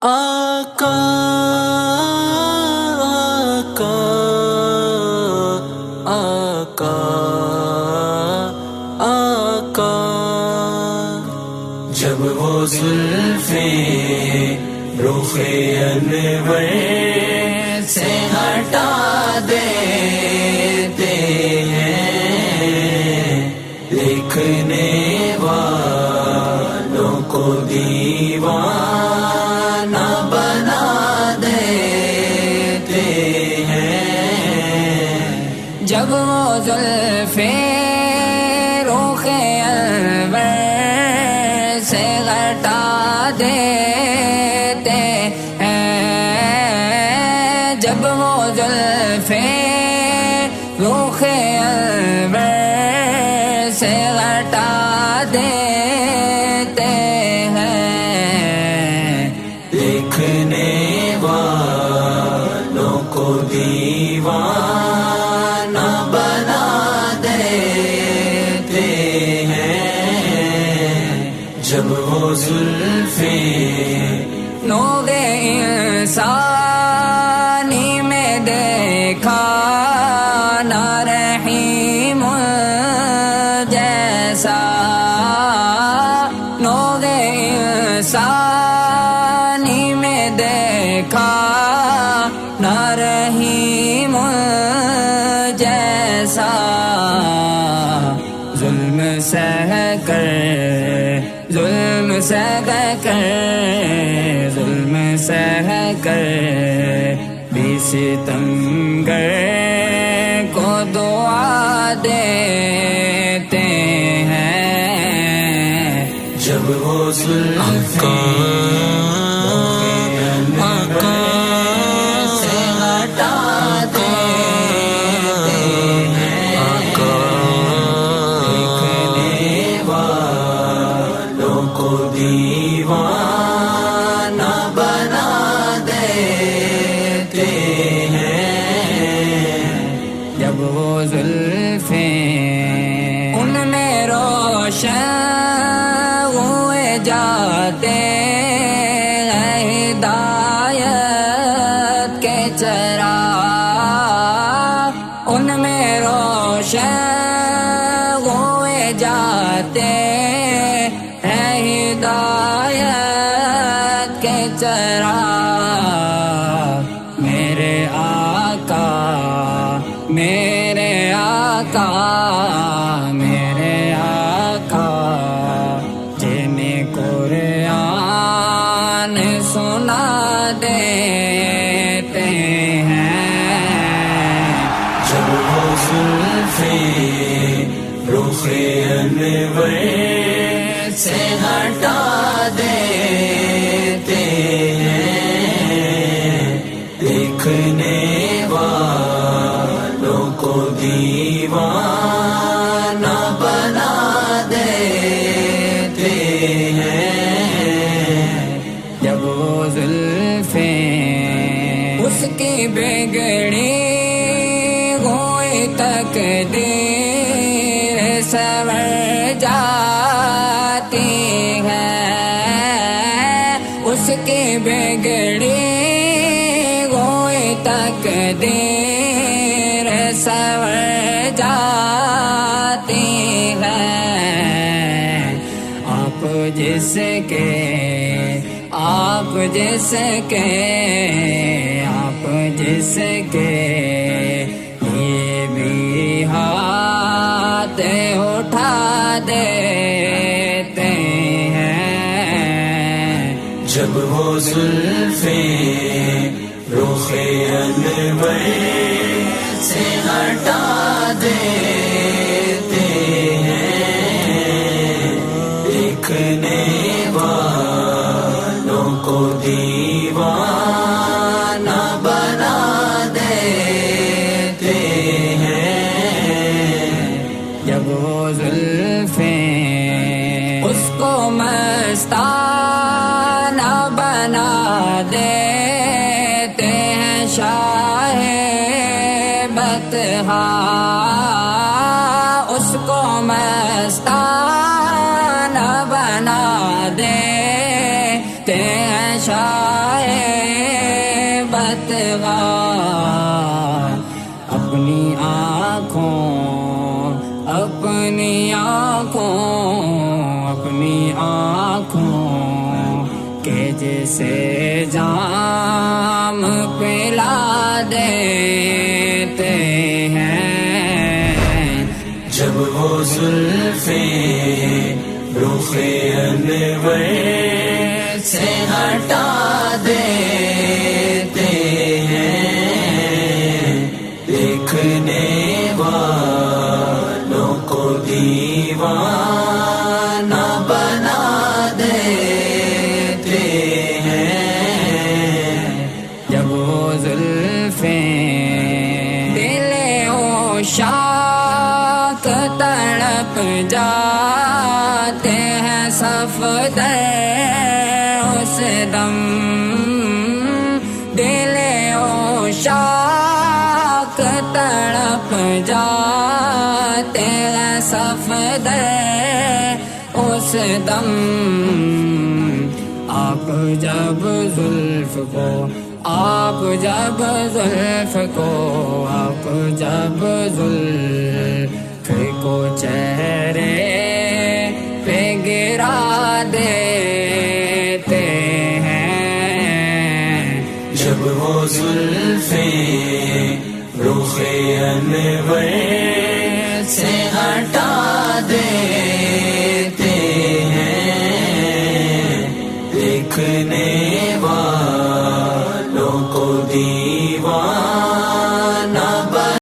آقا آقا آقا آقا، جب وہ زلفیں رخ انور سے ہٹا دیتے ہیں، لکھنے والوں کو دیوانہ بنا دیتے ہیں، جب وہ زلفیں رخ انور سے ہٹا دیتے ہیں، جب وہ زلفیں رخ انور سے ہٹا دیتے ہیں، لکھنے والوں کو دیوانہ بنا دیتے ہیں، جب وہ زلفیں نور انسانی میں دیکھا نہ رحیم جیسا، نور انسانی میں دیکھا نہ رحیم جیسا، ظلم سہ کر ظلم سہ کر ظلم سہ کر بھی ستمگر کو دعا دیتے ہیں، جب وہ زلفیں سے ہٹا دیتے ہیں، لکھنے والوں کو دیوانہ بنا دیتے ہیں، جب وہ زلفیں ان میں روشن ہوئے جاتے ہیں ہدایت کے چراغ، ان میں روشن ہوئے جاتے ہیں ہدایت کے چراغ، میرے آقا میرے آقا میرے آقا جنہیں قرآن سنا دیتے ہیں، جب وہ زلفیں رخ انور سے ہٹا دیتے ہیں، لکھنے والوں کو دیوانہ بنا دیتے ہیں، جب وہ زلفیں اس کی بگڑی ہوئی تقدیر سنور جاتی ہے، اس کی بگڑی ہوئی تقدیر سنور جاتی ہے، آپ جس کے آپ جس کے یہ بھی ہاتھ اٹھا دیتے ہیں، جب وہ زلفیں رخ انور سے ہٹا دیتے ہیں، لکھنے والوں کو دیوانہ بنا دیتے ہیں، جب وہ زلفیں اس کو مستانہ بنا دیتے ہیں، شاہ بطحا اس کو مستانہ بنا دیتے ہیں، شاہ شاہ بتغا اپنی آنکھوں کے جیسے جام پلا دیتے ہیں جب وہ زلفیں رخ انور سے ہٹا دیتے ہیں دیکھنے والوں کو دیوانہ بنا دیتے ہیں جب وہ زلفیں دل عشاق تڑپ جاتے ہیں صفدر اس دم دل عشاق تڑپ جاتے ہیں صفدر اس دم آپ جب زلف کو چہرے پہ گرا دیتے ہیں جب وہ زلفیں رخ انور سے ہٹا